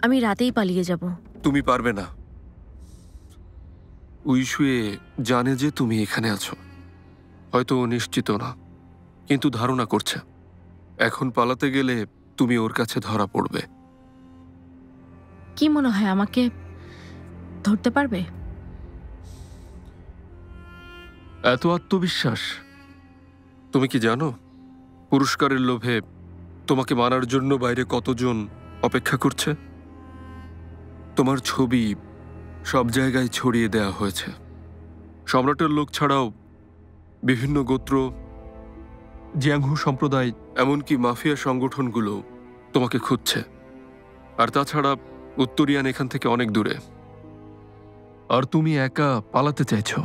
আমি রাতেই পালিয়ে যাব। তুমি পারবে না। উইশুয়ে জানে যে তুমি এখানে আছো। হয়তো ও নিশ্চিত না, কিন্তু ধারণা করছে এখন পালাতে গেলে তুমি ওর কাছে ধরা পড়বে। কি মনে হয় আমাকে ধরতে পারবে? এত আত্মবিশ্বাস! তুমি কি জানো পুরস্কারের লোভে তোমাকে মারার জন্য বাইরে কতজন অপেক্ষা করছে? তোমার ছবি সব জায়গায় ছড়িয়ে দেয়া হয়েছে। সম্রাটের লোক ছাড়াও বিভিন্ন গোত্র, জিয়াংহু সম্প্রদায়, এমনকি মাফিয়া সংগঠনগুলো তোমাকে খুঁজছে। আর তাছাড়া উত্তরিয়ান এখান থেকে অনেক দূরে। আর তুমি একা পালাতে চাইছো।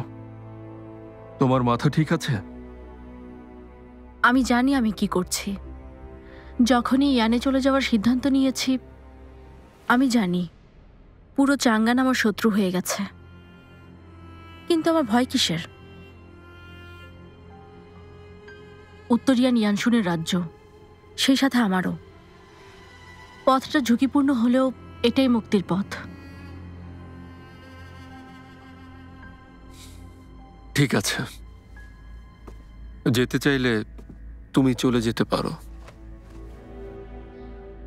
তোমার মাথা ঠিক আছে? আমি জানি আমি কি করছি। যখনই ইয়ানে চলে যাওয়ার সিদ্ধান্ত নিয়েছি, আমি জানি পুরো চাঙ্গান আমার শত্রু হয়ে গেছে। কিন্তু আমার ভয় কিসের? উত্তরিয়ান ইয়ানশুনের রাজ্য, সেই সাথে আমারও। পথটা ঝুঁকিপূর্ণ হলেও এটাই মুক্তির পথ। ঠিক আছে, যেতে চাইলে তুমি চলে যেতে পারো।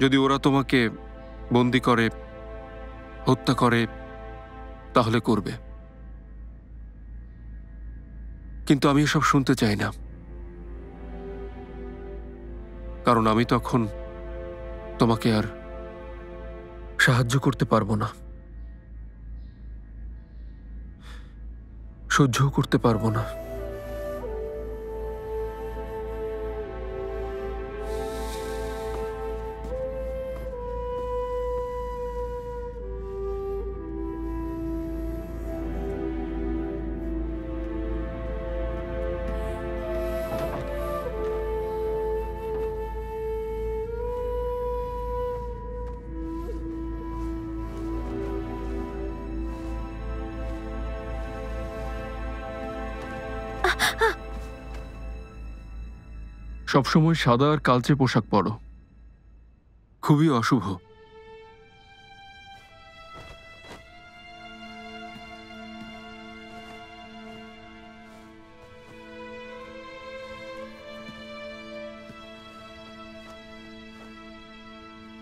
যদি ওরা তোমাকে বন্দি করে, হত্যা করে, তাহলে করবে। কিন্তু আমি এসব শুনতে চাই না, কারণ আমি তখন তোমাকে আর সাহায্য করতে পারবো না, সহ্যও করতে পারবো না। সবসময় সাদা আর কালচে পোশাক পরো, খুবই অশুভ।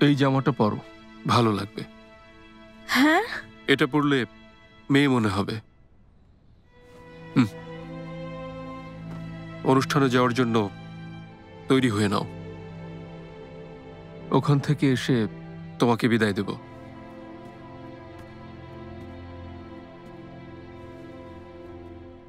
এই জামাটা পরো, ভালো লাগবে। হ্যাঁ, এটা পরলে মেয়ে মনে হবে। অনুষ্ঠানে যাওয়ার জন্য তৈরি হয়ে নাও। ওখান থেকে এসে তোমাকে বিদায় দেব।